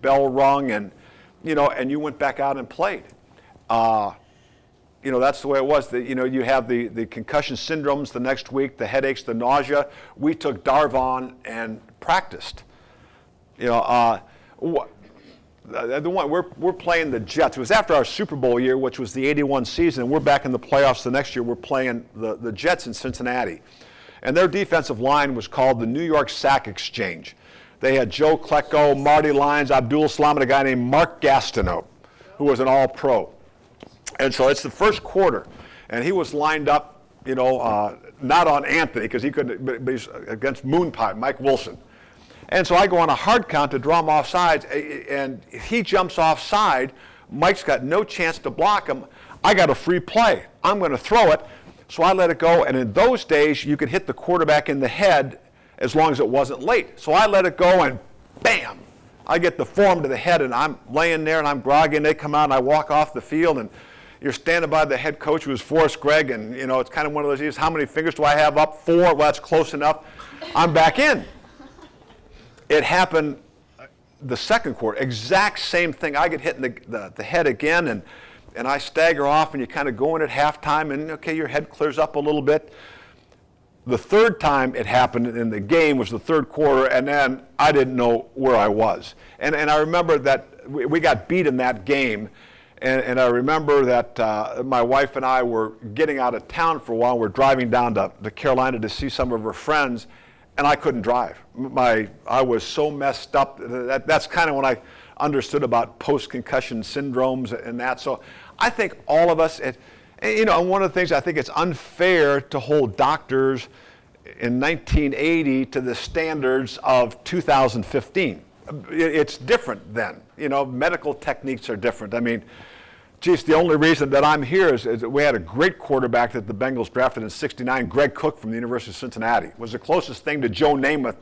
bell rung, and and you went back out and played. That's the way it was. You have the concussion syndromes the next week, the headaches, the nausea. We took Darvon and practiced. The one we're playing the Jets. It was after our Super Bowl year, which was the '81 season. We're back in the playoffs the next year. We're playing the Jets in Cincinnati, and their defensive line was called the New York Sack Exchange. They had Joe Klecko, Marty Lyons, Abdul Salam, and a guy named Mark Gastineau, who was an All-Pro. And so it's the first quarter, and he was lined up, not on Anthony because he couldn't, but he's against Moonpie, Mike Wilson. And so I go on a hard count to draw him offside, and he jumps offside. Mike's got no chance to block him. I got a free play. I'm going to throw it, so I let it go. And in those days, you could hit the quarterback in the head as long as it wasn't late. So I let it go, and bam, I get the form to the head, and I'm laying there, and I'm groggy, and they come out, and I walk off the field, and you're standing by the head coach, who was Forrest Gregg, and it's kind of one of those years, how many fingers do I have up? 4, well, that's close enough. I'm back in. It happened the second quarter, exact same thing. I get hit in the head again, and I stagger off, and you kind of go in at halftime, and okay, your head clears up a little bit. The third time it happened in the game was the third quarter, and then I didn't know where I was. And I remember that we got beat in that game, and I remember that my wife and I were getting out of town for a while. We're driving down to Carolina to see some of her friends, and I couldn't drive. I was so messed up. That's kind of when I understood about post-concussion syndromes and that. So I think all of us, and one of the things I think it's unfair to hold doctors in 1980 to the standards of 2015. It's different then. Medical techniques are different. I mean, geez, the only reason that I'm here is that we had a great quarterback that the Bengals drafted in '69, Greg Cook from the University of Cincinnati. It was the closest thing to Joe Namath,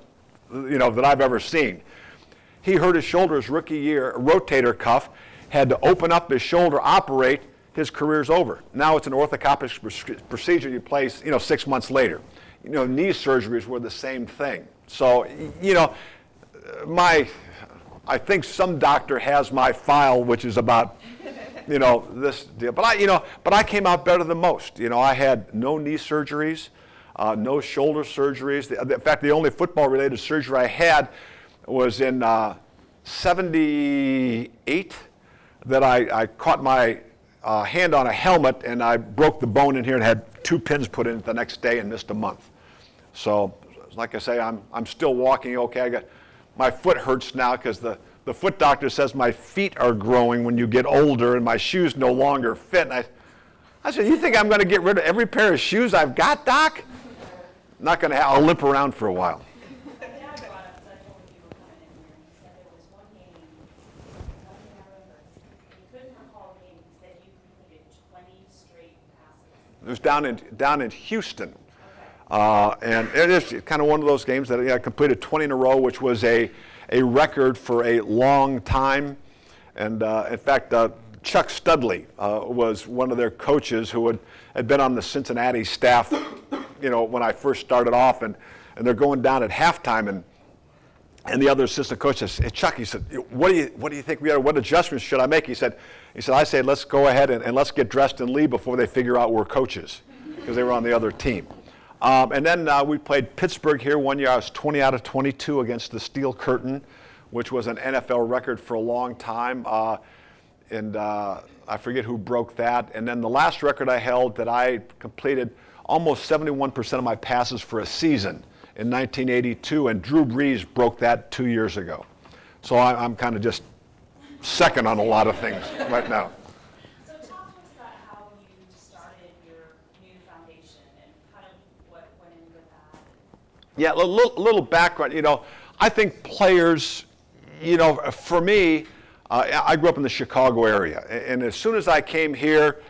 that I've ever seen. He hurt his shoulder his rookie year, a rotator cuff, had to open up his shoulder, operate. His career's over. Now it's an orthopedic procedure you place, 6 months later. Knee surgeries were the same thing. So, I think some doctor has my file, which is about, this deal. But I came out better than most. I had no knee surgeries, no shoulder surgeries. In fact, the only football-related surgery I had was in '78 that I caught my hand on a helmet, and I broke the bone in here and had 2 pins put in it the next day and missed a month. So, like I say, I'm still walking okay. My foot hurts now because the foot doctor says my feet are growing when you get older and my shoes no longer fit. And I said, you think I'm going to get rid of every pair of shoes I've got, Doc? Not going to. I'll limp around for a while. It was down in Houston, and it is kind of one of those games that I completed 20 in a row, which was a record for a long time. And in fact, Chuck Studley was one of their coaches who had been on the Cincinnati staff, when I first started off, and they're going down at halftime, and the other assistant coach says, hey, Chuck, he said, what do you think what adjustments should I make? He said, I say, let's go ahead and let's get dressed and leave before they figure out we're coaches, because they were on the other team. And then we played Pittsburgh here one year. I was 20 out of 22 against the Steel Curtain, which was an NFL record for a long time. And I forget who broke that. And then the last record I held that I completed almost 71% of my passes for a season in 1982, and Drew Brees broke that 2 years ago. So I'm kind of just second on a lot of things right now. So talk to us about how you started your new foundation and kind of what went into that. Yeah, a little background. I think players, for me, I grew up in the Chicago area, and as soon as I came here,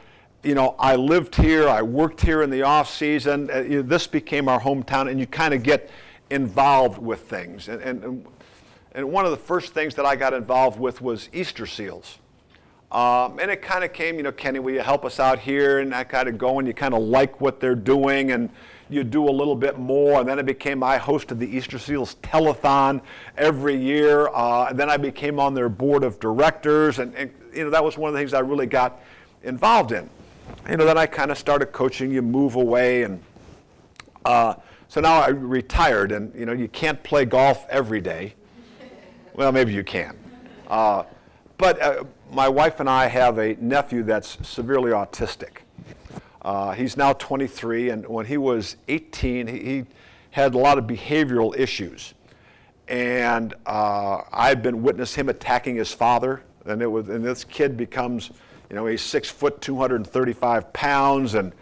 I lived here, I worked here in the off season. This became our hometown, and you kind of get involved with things. And one of the first things that I got involved with was Easter seals. And it kind of came, Kenny, will you help us out here? And I kind of go, and you kind of like what they're doing, and you do a little bit more, and then I became I hosted the Easter Seals Telethon every year, and then I became on their board of directors, and that was one of the things I really got involved in. Then I kind of started coaching. You move away, and so now I retired, and you can't play golf every day. Well, maybe you can. But my wife and I have a nephew that's severely autistic. He's now 23, and when he was 18, he had a lot of behavioral issues. And I'd been witnessing him attacking his father, and this kid becomes, he's 6 foot, 235 pounds, and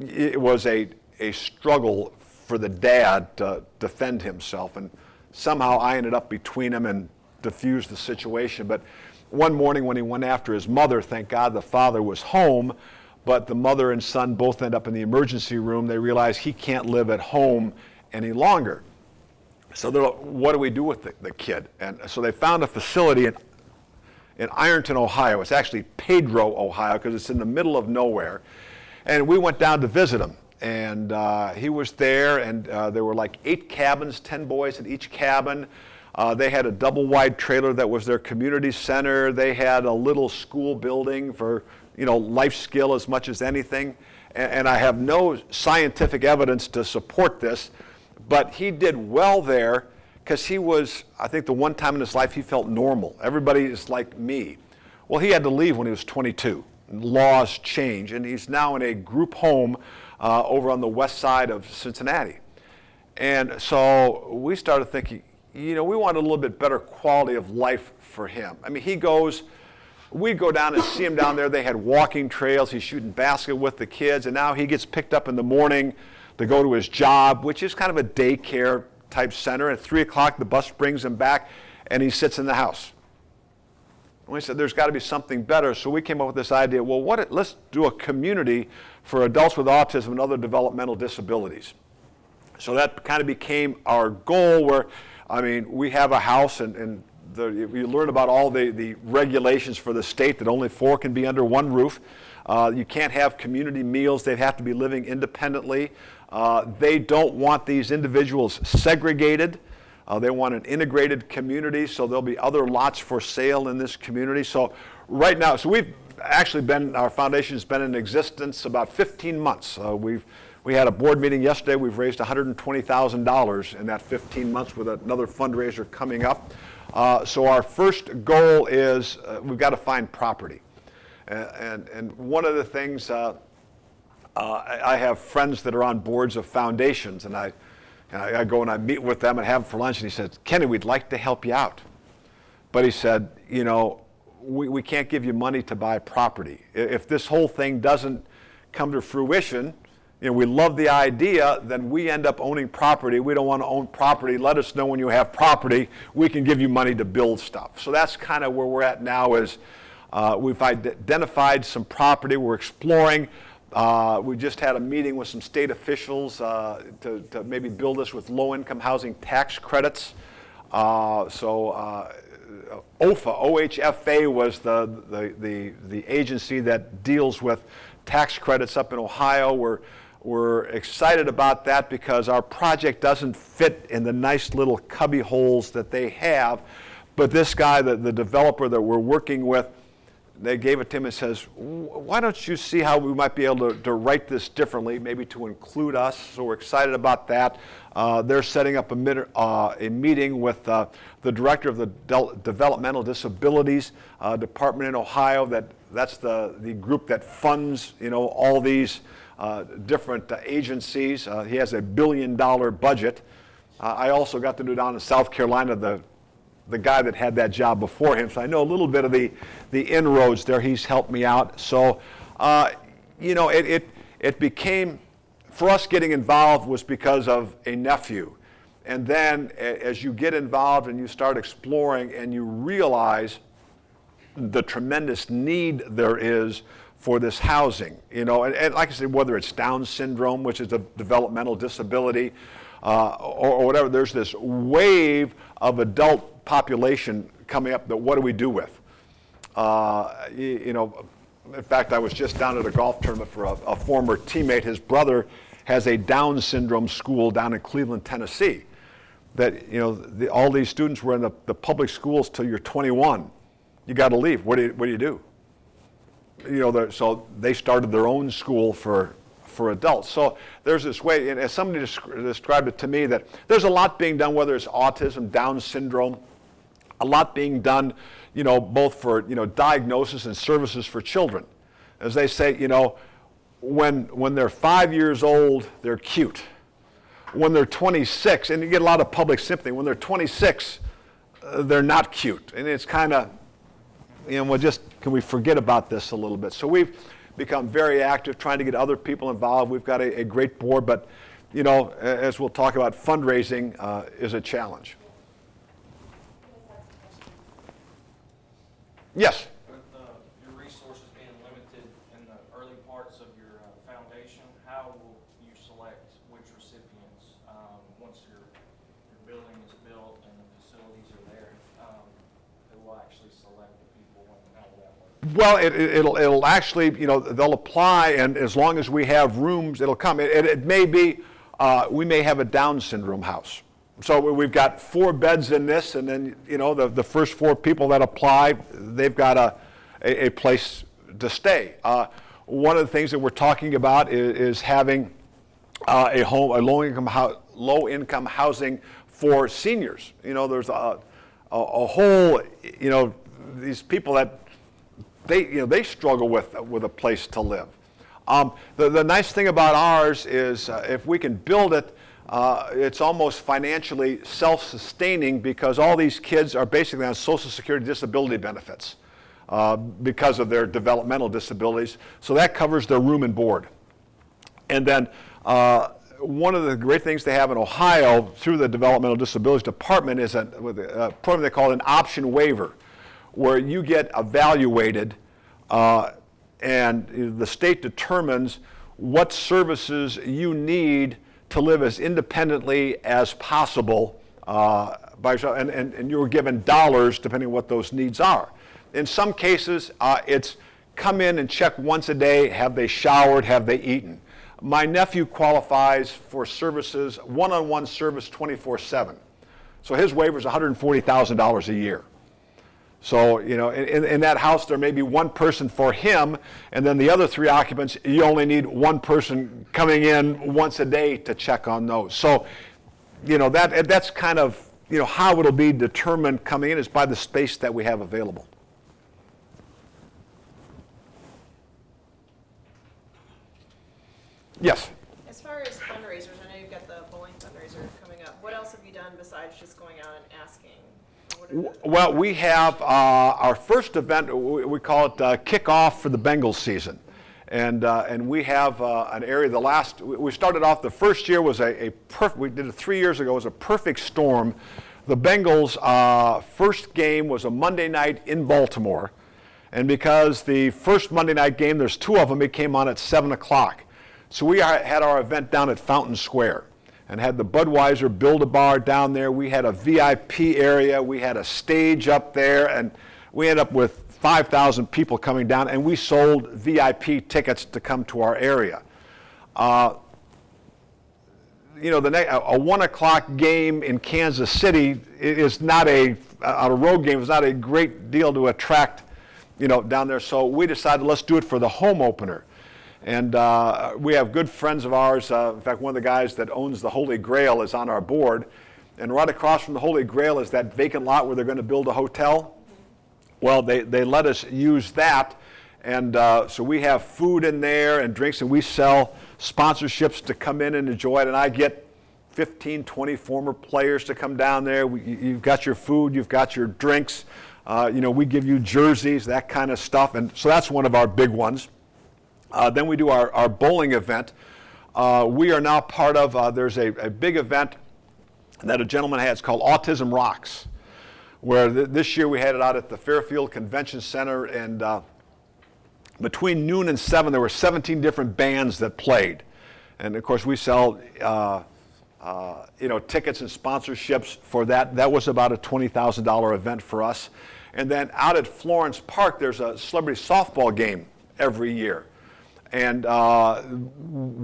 it was a struggle for the dad to defend himself. And somehow I ended up between them and diffused the situation. But one morning when he went after his mother, thank God the father was home, but the mother and son both end up in the emergency room. They realize he can't live at home any longer. So they're like, what do we do with the kid? And so they found a facility in Ironton, Ohio. It's actually Pedro, Ohio, because it's in the middle of nowhere. And we went down to visit him. And he was there, and there were like 8 cabins, 10 boys in each cabin. They had a double-wide trailer that was their community center. They had a little school building for life skill as much as anything. And I have no scientific evidence to support this, but he did well there because he was, I think the one time in his life he felt normal. Everybody is like me. Well, he had to leave when he was 22. Laws change, and he's now in a group home over on the west side of Cincinnati. And so we started thinking, we want a little bit better quality of life for him. I mean, we'd go down and see him down there. They had walking trails. He's shooting basket with the kids, and now he gets picked up in the morning to go to his job, which is kind of a daycare type center. At 3 o'clock, the bus brings him back, and he sits in the house. And we said, there's got to be something better. So we came up with this idea, well, let's do a community for adults with autism and other developmental disabilities. So that kind of became our goal where, we have a house, and you learn about all the regulations for the state that only 4 can be under one roof. You can't have community meals. They have to be living independently. They don't want these individuals segregated. They want an integrated community, so there'll be other lots for sale in this community. So right now, we've actually our foundation has been in existence about 15 months. We had a board meeting yesterday. We've raised $120,000 in that 15 months with another fundraiser coming up. So our first goal is we've got to find property. And one of the things, I have friends that are on boards of foundations, and I go and I meet with them and have them for lunch, and he said, Kenny, we'd like to help you out. But he said, we can't give you money to buy property. If this whole thing doesn't come to fruition, we love the idea, then we end up owning property. We don't want to own property. Let us know when you have property. We can give you money to build stuff. So that's kind of where we're at now is we've identified some property. We're exploring. We just had a meeting with some state officials to maybe build us with low-income housing tax credits. OFA, OHFA was the agency that deals with tax credits up in Ohio. We're excited about that because our project doesn't fit in the nice little cubby holes that they have. But this guy, the developer that we're working with, they gave it to him and says, why don't you see how we might be able to write this differently, maybe to include us. So we're excited about that. They're setting up a meeting with the director of the Developmental Disabilities Department in Ohio. That's the group that funds all these different agencies. He has $1 billion budget. I also got to do down in South Carolina the guy that had that job before him, so I know a little bit of the inroads there. He's helped me out. So, it became, for us getting involved was because of a nephew. And then as you get involved and you start exploring and you realize the tremendous need there is for this housing, and like I said, whether it's Down syndrome, which is a developmental disability, or whatever, there's this wave of adult population coming up that what do we do with? In fact, I was just down at a golf tournament for a former teammate. His brother has a Down syndrome school down in Cleveland, Tennessee. That, you know, all these students were in the public schools till you're 21. You got to leave. What do you do? You know, so they started their own school for adults. So there's this way, and as somebody described it to me, that there's a lot being done, whether it's autism, Down syndrome, a lot being done, you know, both for, you know, diagnosis and services for children. As they say, you know, when they're 5 years old, they're cute. When they're 26, and you get a lot of public sympathy, when they're 26, they're not cute. And it's kind of, you know, can we forget about this a little bit? So we've become very active trying to get other people involved. We've got a great board, but, you know, as we'll talk about, fundraising is a challenge. Yes? With your resources being limited in the early parts of your foundation, how will you select which recipients once your building is built and the facilities are there? Who will actually select the people and how will that work? Well, it'll actually, you know, they'll apply, and as long as we have rooms, it'll come. It may be, we may have a Down syndrome house. So we've got 4 beds in this, and then, you know, the first 4 people that apply, they've got a place to stay. One of the things that we're talking about is having a low-income housing for seniors. You know, there's a whole, you know, these people that they struggle with a place to live. The nice thing about ours is if we can build it, it's almost financially self-sustaining because all these kids are basically on Social Security disability benefits because of their developmental disabilities. So that covers their room and board. And then one of the great things they have in Ohio through the Developmental Disabilities Department is a program they call an option waiver, where you get evaluated and the state determines what services you need to live as independently as possible by yourself, and you're given dollars depending on what those needs are. In some cases, it's come in and check once a day, have they showered, have they eaten. My nephew qualifies for services, one-on-one service 24/7. So his waiver is $140,000 a year. So, you know, in that house, there may be one person for him, and then the other 3 occupants, you only need one person coming in once a day to check on those. So, you know, that's kind of, you know, how it'll be determined coming in is by the space that we have available. Yes? As far as fundraisers, I know you've got the bowling fundraiser coming up. What else have you done besides just going out and asking? Well, we have our first event, we call it Kickoff for the Bengals season. And we have an area, we started off, the first year was we did it 3 years ago, it was a perfect storm. The Bengals' first game was a Monday night in Baltimore. And because the first Monday night game, there's 2 of them, it came on at 7 o'clock. So we had our event down at Fountain Square and had the Budweiser Build-A-Bar down there. We had a VIP area. We had a stage up there, and we ended up with 5,000 people coming down, and we sold VIP tickets to come to our area. You know, a 1 o'clock game in Kansas City is not on a road game, is not a great deal to attract, you know, down there. So we decided, let's do it for the home opener. And we have good friends of ours. In fact, one of the guys that owns the Holy Grail is on our board. And right across from the Holy Grail is that vacant lot where they're going to build a hotel. Well, they let us use that. And so we have food in there and drinks, and we sell sponsorships to come in and enjoy it. And I get 15, 20 former players to come down there. You've got your food, you've got your drinks. You know, we give you jerseys, that kind of stuff. And so that's one of our big ones. Then we do our bowling event. We are now part of, there's a big event that a gentleman has called Autism Rocks, where this year we had it out at the Fairfield Convention Center, and between noon and 7 there were 17 different bands that played. And of course we sell you know, tickets and sponsorships for that. That was about a $20,000 event for us. And then out at Florence Park there's a celebrity softball game every year. And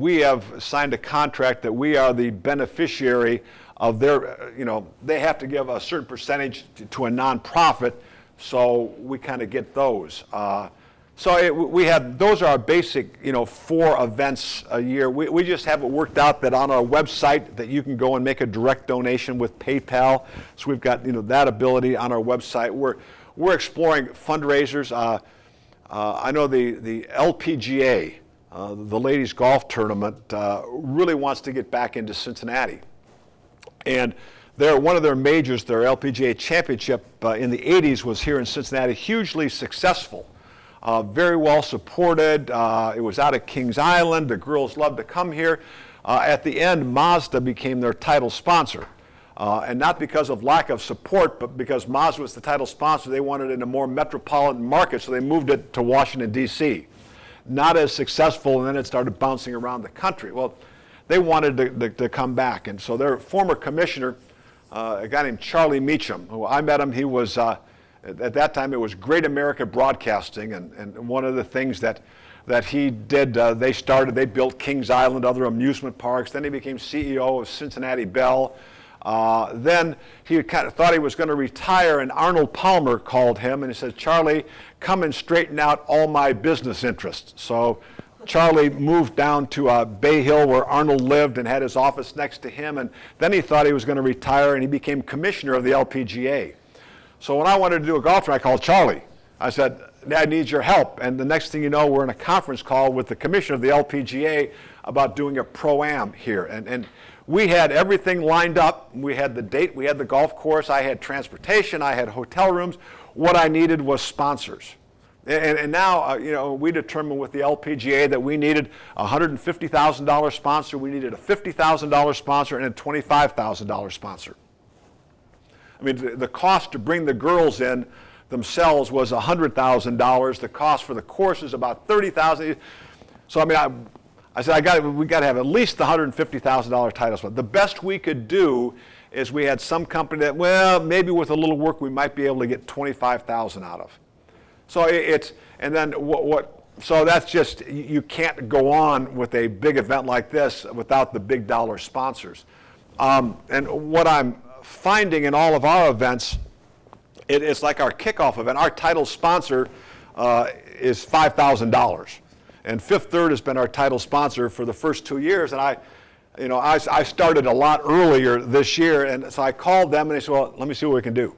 we have signed a contract that we are the beneficiary of their, they have to give a certain percentage to a nonprofit, so we kind of get those. We have, those are our basic, 4 events a year. We just have it worked out that on our website that you can go and make a direct donation with PayPal. So we've got, that ability on our website. We're exploring fundraisers. I know the LPGA, the ladies golf tournament, really wants to get back into Cincinnati. And one of their majors, their LPGA championship in the 80s was here in Cincinnati, hugely successful. Very well supported. It was out of Kings Island. The girls loved to come here. At the end, Mazda became their title sponsor. And not because of lack of support, but because Mazda was the title sponsor, they wanted it in a more metropolitan market, so they moved it to Washington, D.C. Not as successful, and then it started bouncing around the country. Well, they wanted to come back, and so their former commissioner, a guy named Charlie Meacham, who I met him, he was, at that time it was Great America Broadcasting, and one of the things that he did, they built Kings Island, other amusement parks, then he became CEO of Cincinnati Bell. Then he kind of thought he was going to retire, and Arnold Palmer called him and he said, "Charlie, come and straighten out all my business interests." So Charlie moved down to Bay Hill where Arnold lived and had his office next to him, and then he thought he was going to retire and he became commissioner of the LPGA. So when I wanted to do a golf tournament, I called Charlie. I said, "I need your help." And the next thing you know, we're in a conference call with the commissioner of the LPGA about doing a pro-am here. And we had everything lined up. We had the date, we had the golf course, I had transportation, I had hotel rooms. What I needed was sponsors. And now, we determined with the LPGA that we needed a $150,000 sponsor, we needed a $50,000 sponsor, and a $25,000 sponsor. I mean, the cost to bring the girls in themselves was $100,000. The cost for the course is about $30,000. So, I said, we got to have at least the $150,000 title sponsor. The best we could do is we had some company that, well, maybe with a little work we might be able to get $25,000 out of. So so that's just, you can't go on with a big event like this without the big dollar sponsors. And what I'm finding in all of our events, it's like our kickoff event. Our title sponsor is $5,000. And Fifth Third has been our title sponsor for the first 2 years. And I started a lot earlier this year, and so I called them and they said, "Well, let me see what we can do."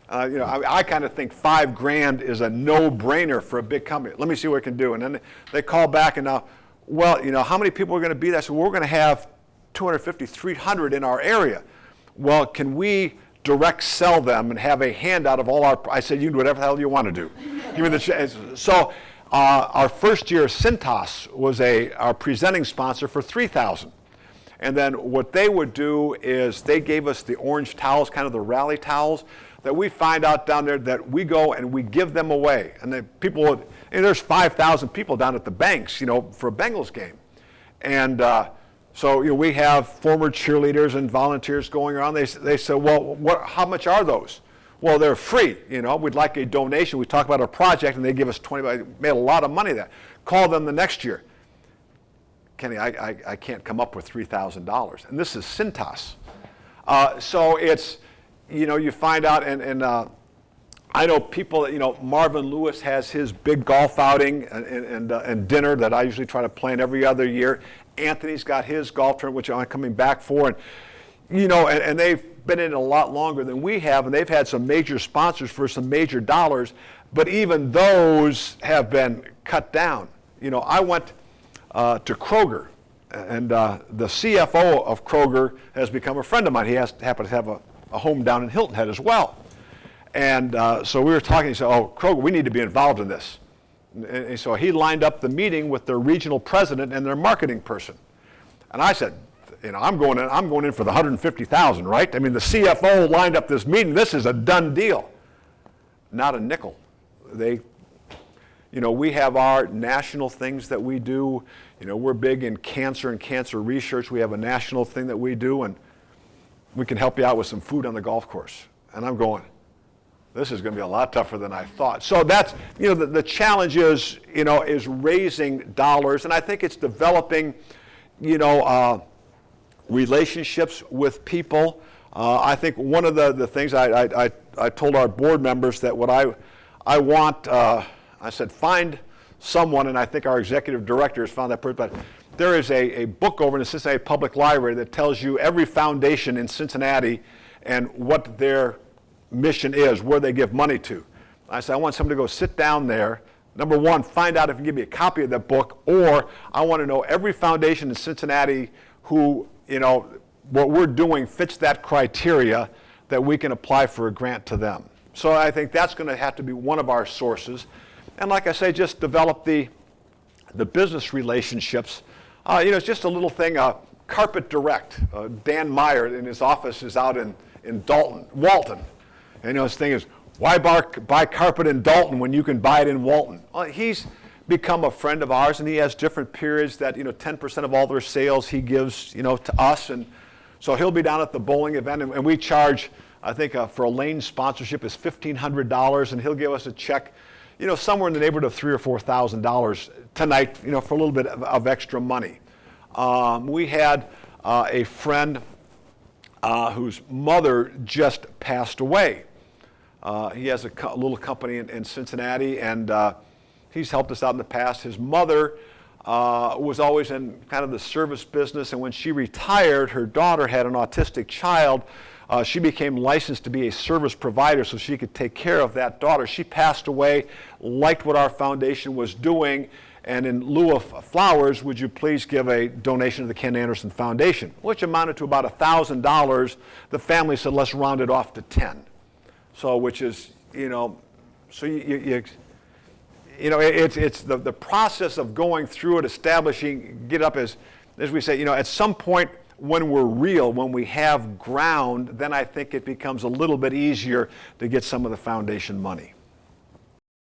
I kind of think $5,000 is a no-brainer for a big company. Let me see what we can do. And then they call back and now, how many people are going to be there? So we're going to have 250, 300 in our area. Well, can we direct sell them and have a handout of all our, I said, you can do whatever the hell you want to do. Give me the so our first year, Cintas was our presenting sponsor for $3,000. And then what they would do is they gave us the orange towels, kind of the rally towels, that we find out down there that we go and we give them away. And there's 5,000 people down at the banks, for a Bengals game. And so we have former cheerleaders and volunteers going around. They say, "Well, how much are those?" "Well, they're free. We'd like a donation." We talk about our project, and they give us $20. Made a lot of money there. Call them the next year. "Kenny, I can't come up with $3,000, and this is Cintas. So it's, you find out, and I know people that, Marvin Lewis has his big golf outing and dinner that I usually try to plan every other year. Anthony's got his golf tournament, which I'm coming back for, and they've been in it a lot longer than we have, and they've had some major sponsors for some major dollars, but even those have been cut down. I went to Kroger, and the CFO of Kroger has become a friend of mine. He happens to have a home down in Hilton Head as well. And so we were talking, he said, "Oh, Kroger, we need to be involved in this." And so he lined up the meeting with their regional president and their marketing person. And I said, I'm going in for the $150,000, right? I mean, the CFO lined up this meeting. This is a done deal. Not a nickel. We have our national things that we do. We're big in cancer and cancer research. We have a national thing that we do, and we can help you out with some food on the golf course. And I'm going, this is going to be a lot tougher than I thought. So that's, the challenge is, is raising dollars. And I think it's developing, relationships with people. I think one of the things I told our board members that what I want, I said, find someone, and I think our executive director has found that person, but there is a book over in the Cincinnati Public Library that tells you every foundation in Cincinnati and what their mission is, where they give money to. I said, I want somebody to go sit down there. Number one, find out if you can give me a copy of that book, or I want to know every foundation in Cincinnati who, what we're doing fits that criteria that we can apply for a grant to them. So I think that's going to have to be one of our sources. And like I say, just develop the business relationships. It's just a little thing, Carpet Direct. Dan Meyer in his office is out in Walton. And his thing is, why buy carpet in Dalton when you can buy it in Walton? Well, he's become a friend of ours, and he has different periods that, 10% of all their sales he gives, to us. And so he'll be down at the bowling event, and we charge, I think, for a lane sponsorship is $1,500, and he'll give us a check, somewhere in the neighborhood of $3,000 or $4,000 tonight, for a little bit of extra money. We had a friend whose mother just passed away. He has a little company in Cincinnati, and he's helped us out in the past. His mother was always in kind of the service business, and when she retired, her daughter had an autistic child. She became licensed to be a service provider so she could take care of that daughter. She passed away, liked what our foundation was doing, and in lieu of flowers, would you please give a donation to the Ken Anderson Foundation, which amounted to about $1,000. The family said, let's round it off to 10. So, which is, so it's the process of going through it, establishing, get up as we say, at some point when we're real, when we have ground, then I think it becomes a little bit easier to get some of the foundation money.